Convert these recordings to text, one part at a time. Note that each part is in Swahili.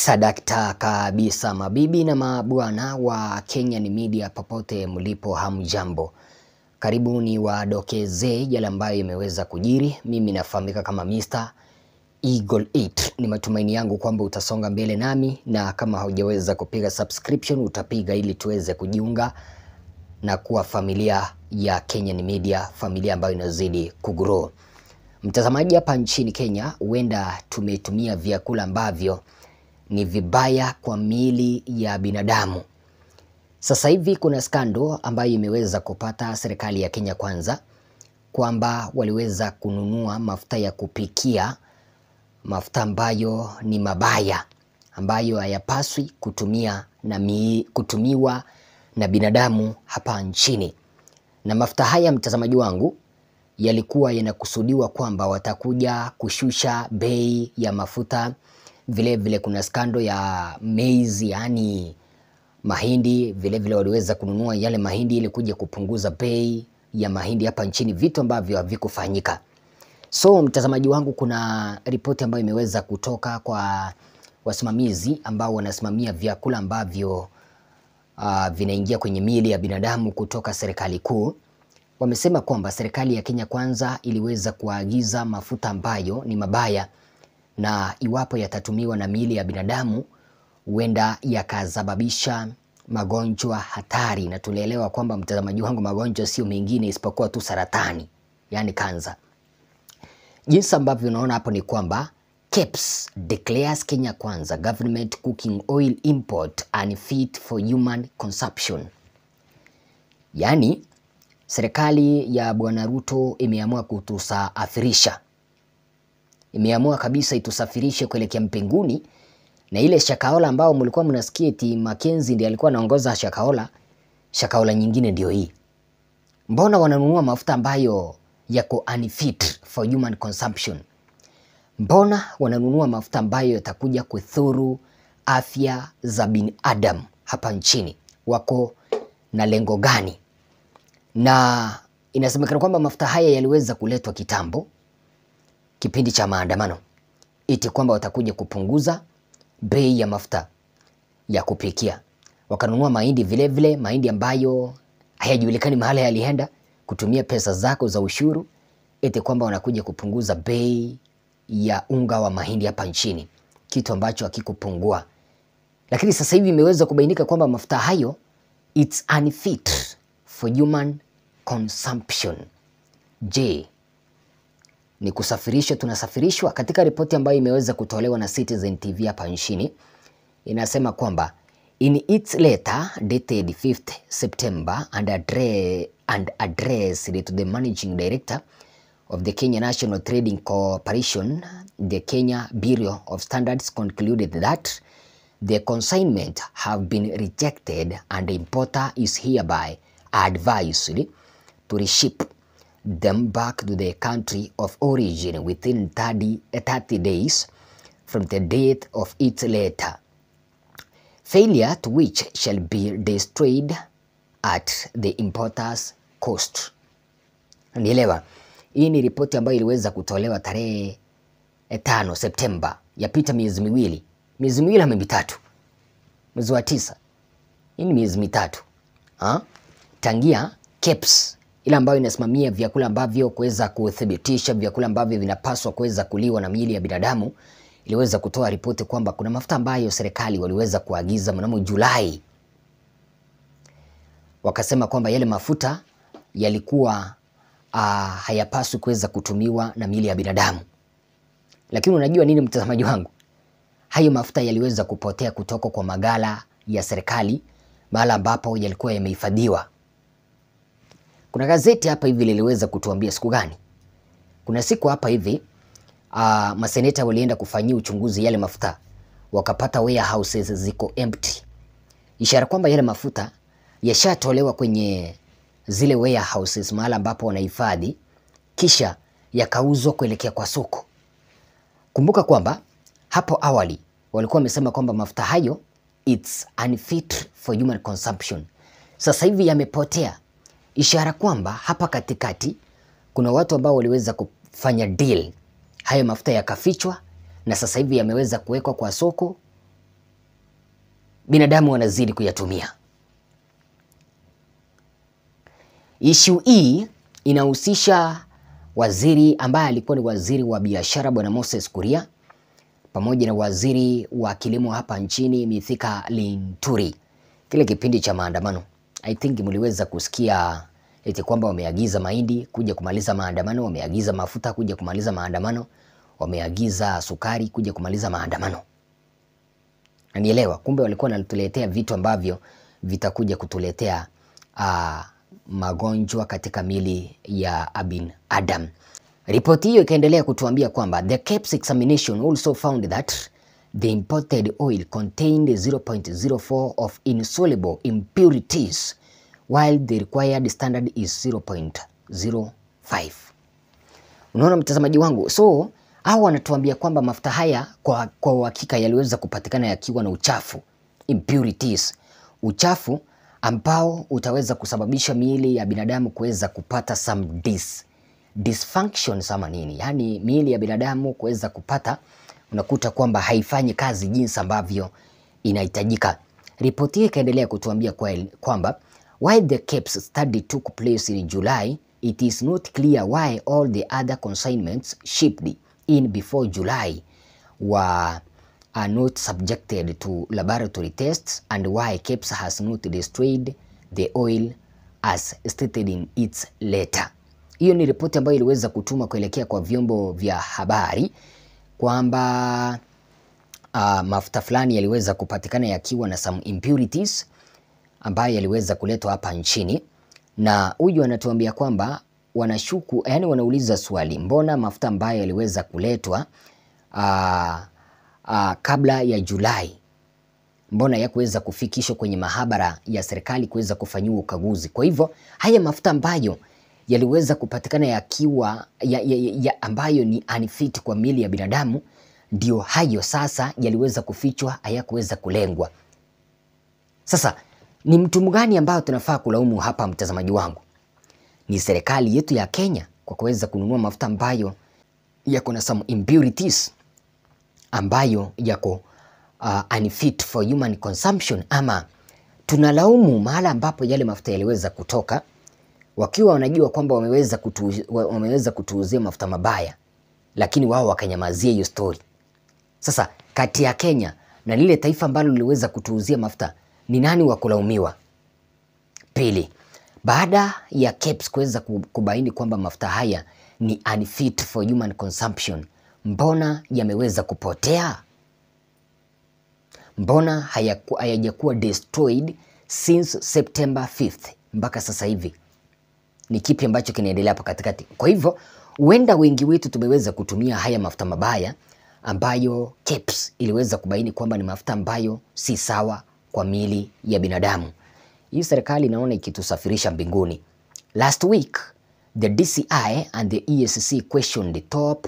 Sadakta kabisa mabibi na mabwana wa Kenyan Media popote mlipo, hamjambo. Karibuni wadokeze yale ambayo imeweza kujiri. Mimi nafahamika kama Mr. Eagle 8. Ni matumaini yangu kwamba utasonga mbele nami, na kama haujaweza kupiga subscription utapiga ili tuweze kujiunga na kuwa familia ya Kenyan Media, familia ambayo inazidi kugrow. Mtazamaji, hapa nchini Kenya huenda tumetumia vyakula ambavyo ni vibaya kwa miili ya binadamu. Sasa hivi kuna skando ambayo imeweza kupata serikali ya Kenya Kwanza kwamba waliweza kununua mafuta ya kupikia, mafuta ambayo ni mabaya, ambayo hayapaswi kutumiwa na binadamu hapa nchini. Na mafuta haya, mtazamaji wangu, yalikuwa yanakusudiwa kwamba watakuja kushusha bei ya mafuta. Vile kuna skando ya maize, yani mahindi. Vile waliweza kununua yale mahindi ili kuja kupunguza bei ya mahindi hapa nchini, vitu ambavyo havikufanyika. So mtazamaji wangu, kuna ripoti ambayo imeweza kutoka kwa wasimamizi ambao wanasimamia vyakula ambavyo vinaingia kwenye miili ya binadamu kutoka serikali kuu. Wamesema kwamba serikali ya Kenya Kwanza iliweza kuagiza mafuta ambayo ni mabaya, na iwapo yatatumiwa na miili ya binadamu huenda yakasababisha magonjwa hatari. Na tunaelewa kwamba, mtazamaji wangu, magonjwa sio mengine isipokuwa tu saratani, yani kanza. Jinsi ambavyo unaona hapo ni kwamba KEBS declares Kenya Kwanza government cooking oil import unfit for human consumption. Yani serikali ya Bwana Ruto imeamua kutusafirisha, imeamua kabisa itusafirishe kuelekea mbinguni. Na ile shakaola ambao mlikuwa mnasikia eti Mackenzie ndiye alikuwa anaongoza shakaola nyingine ndio hii. Mbona wananunua mafuta ambayo yako unfit for human consumption? Mbona wananunua mafuta ambayo yatakuja kudhuru afya za binadamu hapa nchini? Wako na lengo gani? Na inasemekana kwamba mafuta haya yaliweza kuletwa kitambo, kipindi cha maandamano, iti kwamba watakuja kupunguza bei ya mafuta ya kupikia. Wakanunua mahindi vile mahindi ambayo hayajulikani mahali yalienda, kutumia pesa zako za ushuru, eti kwamba wanakuja kupunguza bei ya unga wa mahindi hapa nchini, kitu ambacho hakikupungua. Lakini sasa hivi imeweza kubainika kwamba mafuta hayo it's unfit for human consumption. Je, ni kusafirishwa tunasafirishwa? Katika ripoti ambayo imeweza kutolewa na Citizen TV hapa nchini, inasema kwamba in its letter dated 5th September and addressed to the managing director of the Kenya National Trading Corporation, the Kenya Bureau of Standards concluded that the consignment have been rejected and the importer is hereby advised to reship them back to the country of origin within 30 days from the date of its letter, failure to which shall be destroyed at the importer's cost. Nielewa, hii ni ripoti ambayo iliweza kutolewa tarehe 5 Septemba. Yapita miezi miwili ama mitatu, mwezi wa 9. Hii ni miezi mitatu tangia KEBS ile ambayo inasimamia vyakula ambavyo kuweza kuthibitisha vyakula ambavyo vinapaswa kuweza kuliwa na miili ya binadamu, iliweza kutoa ripoti kwamba kuna mafuta ambayo serikali waliweza kuagiza mnamo Julai. Wakasema kwamba yale mafuta yalikuwa hayapaswi kuweza kutumiwa na miili ya binadamu. Lakini unajua nini, mtazamaji wangu? Hayo mafuta yaliweza kupotea kutoka kwa magala ya serikali, mahala ambapo yalikuwa yamehifadhiwa. Kuna gazeti hapa hivi liliweza kutuambia siku gani? Kuna siku hapa hivi maseneta walienda kufanyia uchunguzi yale mafuta, wakapata warehouses ziko empty. Ishara kwamba yale mafuta yashatolewa kwenye zile warehouses, mahala ambapo wanahifadhi, kisha yakauzwa kuelekea kwa soko. Kumbuka kwamba hapo awali walikuwa wamesema kwamba mafuta hayo it's unfit for human consumption. Sasa hivi yamepotea. Ishara kwamba hapa katikati kuna watu ambao waliweza kufanya deal, hayo mafuta yakafichwa, na sasa hivi yameweza kuwekwa kwa soko binadamu wanazidi kuyatumia. Issue hii inahusisha waziri ambaye alikuwa ni waziri wa biashara Bwana Moses Kuria pamoja na waziri wa kilimo hapa nchini Mithika Linturi. Kile kipindi cha maandamano, I think mliweza kusikia eti kwamba wameagiza mahindi kuja kumaliza maandamano, wameagiza mafuta kuja kumaliza maandamano, wameagiza sukari kuja kumaliza maandamano. Anielewa, kumbe walikuwa wanatuletea vitu ambavyo vitakuja kutuletea magonjwa katika mili ya binadamu. Ripoti hiyo ikaendelea kutuambia kwamba the KEBS examination also found that the imported oil contained 0.04 of insoluble impurities while the required standard is 0.05. Unaona mtazamaji wangu, so hao wanatuambia kwamba mafuta haya kwa uhakika yaliweza kupatikana yakiwa na uchafu, impurities, uchafu ambao utaweza kusababisha miili ya binadamu kuweza kupata some dysfunction ama nini, yani miili ya binadamu kuweza kupata, unakuta kwamba haifanyi kazi jinsi ambavyo inahitajika. Ripoti hii ikaendelea kutuambia kwamba while the KEBS study took place in July, it is not clear why all the other consignments shipped in before July are not subjected to laboratory tests and why KEBS has not destroyed the oil as stated in its letter. Hiyo ni ripoti ambayo iliweza kutuma kuelekea kwa vyombo vya habari kwamba mafuta fulani yaliweza kupatikana yakiwa na some impurities ambayo yaliweza kuletwa hapa nchini, na huyu anatuambia kwamba wanashuku, yani wanauliza swali, mbona mafuta ambayo yaliweza kuletwa kabla ya Julai, mbona yakuweza kufikishwa kwenye mahabara ya serikali kuweza kufanyiwa ukaguzi? Kwa hivyo haya mafuta ambayo yaliweza kupatikana yakiwa ambayo ni unfit kwa miili ya binadamu, ndio hayo sasa yaliweza kufichwa, hayakuweza kulengwa. Sasa ni mtu mgani ambao tunafaa kulaumu hapa mtazamaji wangu? Ni serikali yetu ya Kenya kwa kuweza kununua mafuta ambayo yako na some impurities ambayo yako unfit for human consumption, ama tunalaumu mahala ambapo yale mafuta yaliweza kutoka wakiwa wanajua kwamba wameweza kutuuzia mafuta mabaya, lakini wao wakanyamazia hiyo story. Sasa kati ya Kenya na lile taifa ambalo liliweza kutuuzia mafuta, ni nani wa kulaumiwa? Pili, baada ya KEBS kuweza kubaini kwamba mafuta haya ni unfit for human consumption, mbona yameweza kupotea? Mbona hayajakuwa destroyed since September 5th mpaka sasa hivi? Ni kipi ambacho kinaendelea hapa katikati? Kwa hivyo huenda wengi wetu tumeweza kutumia haya mafuta mabaya ambayo KEBS iliweza kubaini kwamba ni mafuta ambayo si sawa kwa miili ya binadamu. Hii serikali naona ikitusafirisha mbinguni. Last week, the DCI and the EACC questioned the top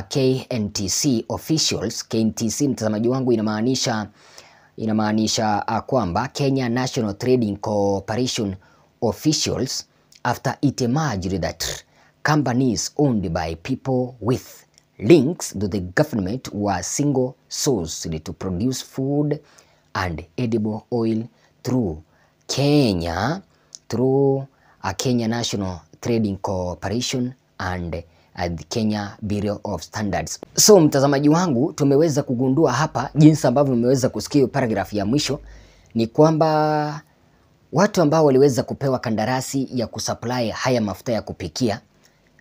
KNTC officials. KNTC mtazamaji wangu inamaanisha kwamba Kenya National Trading Corporation officials after it emerged that companies owned by people with links to the government were single sourced to produce food and edible oil through Kenya National Trading Corporation and the Kenya Bureau of Standards. So mtazamaji wangu, tumeweza kugundua hapa jinsi ambavyo umeweza kusikia paragraph ya mwisho ni kwamba watu ambao waliweza kupewa kandarasi ya kusupply haya mafuta ya kupikia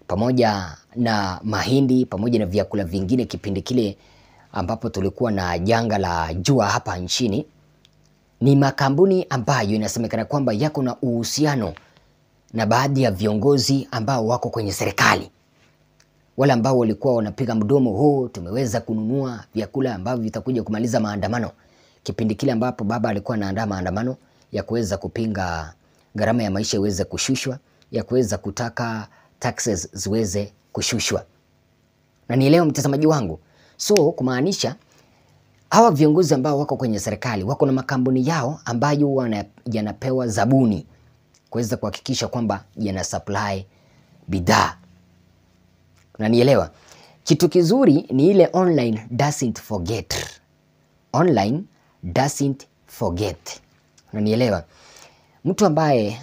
pamoja na mahindi pamoja na vyakula vingine kipindi kile ambapo tulikuwa na janga la jua hapa nchini, ni makampuni ambayo inasemekana kwamba yako na uhusiano na baadhi ya viongozi ambao wako kwenye serikali. Wale ambao walikuwa wanapiga mdomo, tumeweza kununua vyakula ambavyo vitakuja kumaliza maandamano. Kipindi kile ambapo baba alikuwa anaandaa maandamano ya kuweza kupinga gharama ya maisha iweze kushushwa, ya kuweza kutaka taxes ziweze kushushwa. Na ni leo mtazamaji wangu. So kumaanisha hawa viongozi ambao wako kwenye serikali wako na makampuni yao ambayo yanapewa zabuni kuweza kuhakikisha kwamba yana supply bidhaa. Na nielewa, kitu kizuri ni ile online doesn't forget. Online doesn't forget. Unanielewa? Mtu ambaye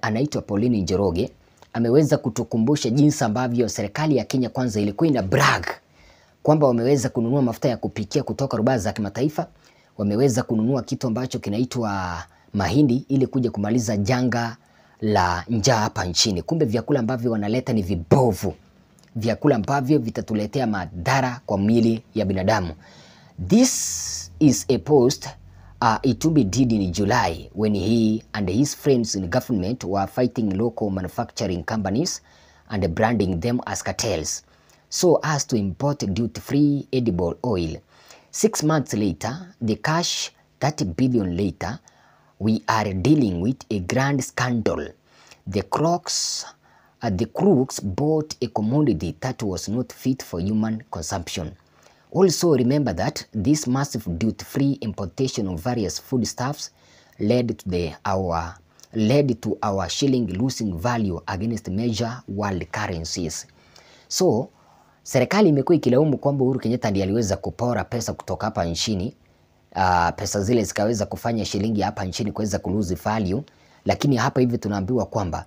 anaitwa Pauline Njoroge ameweza kutukumbusha jinsi ambavyo serikali ya Kenya Kwanza ilikuwa ina brag kwamba wameweza kununua mafuta ya kupikia kutoka rubaa za kimataifa, wameweza kununua kitu ambacho kinaitwa mahindi ili kuja kumaliza janga la njaa hapa nchini. Kumbe vyakula ambavyo wanaleta ni vibovu, vyakula ambavyo vitatuletea madhara kwa miili ya binadamu. This is a post Itumbi did in July when he and his friends in government were fighting local manufacturing companies and branding them as cartels so as to import duty-free edible oil. 6 months later, the cash 30 billion later, we are dealing with a grand scandal. The crooks bought a commodity that was not fit for human consumption. Also remember that this massive duty-free importation of various foodstuffs led to our shilling losing value against major world currencies. So serikali imekuwa ikilaumu kwamba Uhuru Kenyatta ndiye aliweza kupora pesa kutoka hapa nchini. Pesa zile zikaweza kufanya shilingi hapa nchini kuweza kulose value, lakini hapa hivi tunaambiwa kwamba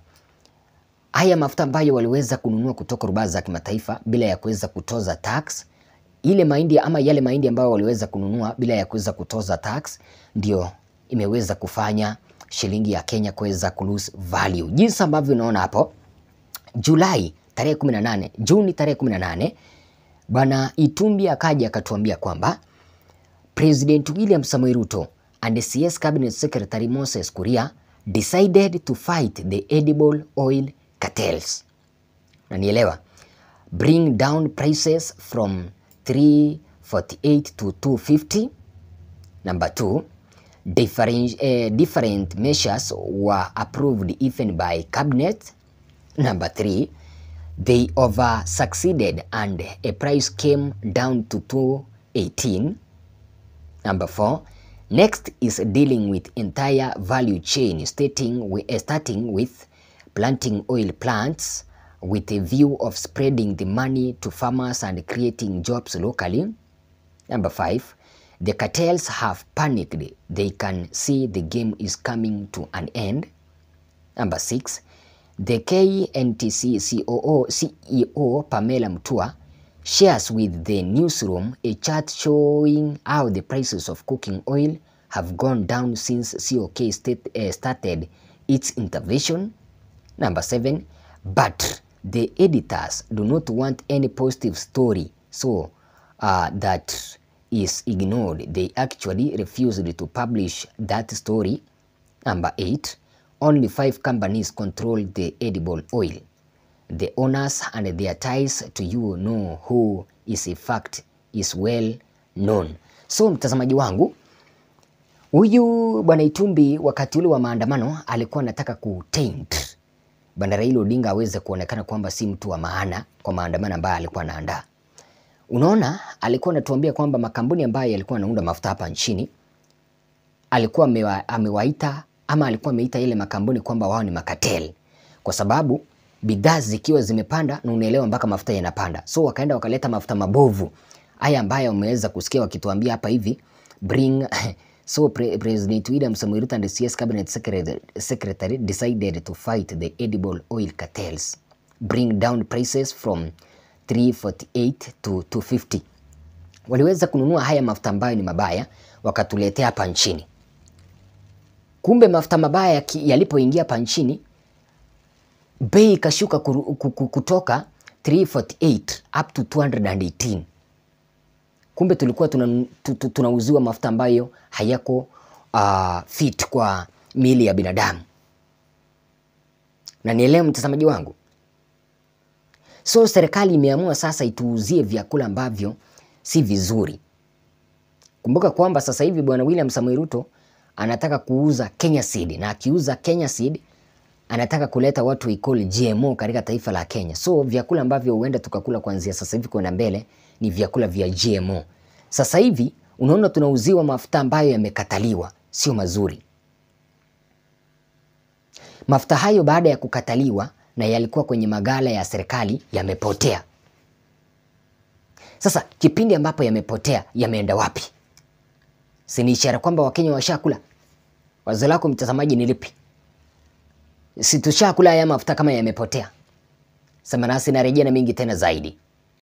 haya mafuta ambayo waliweza kununua kutoka rubaa za kimataifa bila ya kuweza kutoza tax, ile mahindi ama yale mahindi ambayo waliweza kununua bila ya kuweza kutoza tax, ndio imeweza kufanya shilingi ya Kenya kuweza kulose value. Jinsi ambavyo unaona hapo, Juni tarehe 18, Bwana Itumbi akaja akatuambia kwamba President William Samoei Ruto and CS Cabinet Secretary Moses Kuria decided to fight the edible oil cartels. Nanielewa? Bring down prices from 348 to 250. Number 2, different measures were approved even by cabinet. Number 3, they over succeeded and a price came down to 218. Number 4, next is dealing with entire value chain, starting with planting oil plants with a view of spreading the money to farmers and creating jobs locally. Number 5, the cartels have panicked. They can see the game is coming to an end. Number 6, the KNTC CEO Pamela Mutua shares with the newsroom a chart showing how the prices of cooking oil have gone down since COK started its intervention. Number 7, but the editors do not want any positive story, so that is ignored. They actually refused to publish that story. Number 8, only 5 companies control the edible oil. The owners and their ties to you know who is in fact is well known. So mtazamaji wangu, huyu Bwana Itumbi wakati ule wa maandamano alikuwa anataka kutaint Bwana Raila Odinga aweze kuonekana kwamba si mtu wa maana kwa maandamano ambayo alikuwa anaandaa. Unaona, alikuwa anatuambia kwamba makampuni ambayo yalikuwa yanaunda mafuta hapa nchini alikuwa amewaita ama alikuwa ameita ile makampuni kwamba wao ni makatel, kwa sababu bidhaa zikiwa zimepanda na unaelewa mpaka mafuta yanapanda. So wakaenda wakaleta mafuta mabovu haya ambayo umeweza kusikia wakituambia hapa hivi so President William Samoei Ruto and the CS Cabinet Secretary decided to fight the edible oil cartels, bring down prices from 348 to 250. Waliweza kununua haya mafuta ambayo ni mabaya wakatuletea hapa nchini. Kumbe mafuta mabaya yalipoingia hapa nchini, bei ikashuka kutoka 348 up to 218. Kumbe tulikuwa tunauziwa mafuta ambayo hayako fit kwa miili ya binadamu. Na nielewa mtazamaji wangu. So serikali imeamua sasa ituuzie vyakula ambavyo si vizuri. Kumbuka kwamba sasa hivi Bwana William Samoei Ruto anataka kuuza Kenya seed, na akiuza Kenya seed anataka kuleta watu ikoli GMO katika taifa la Kenya. So vyakula ambavyo huenda tukakula kuanzia sasa hivi kwenda mbele ni vyakula vya GMO. Sasa hivi unaona tunauziwa mafuta ambayo yamekataliwa, sio mazuri. Mafuta hayo baada ya kukataliwa na yalikuwa kwenye magala ya serikali yamepotea. Sasa kipindi ambapo yamepotea, yameenda wapi? Si ni ishara kwamba Wakenya washakula? Wazo lako mtazamaji ni lipi? Si tushakula haya mafuta kama yamepotea? Sema nasi, narejea na mingi tena zaidi.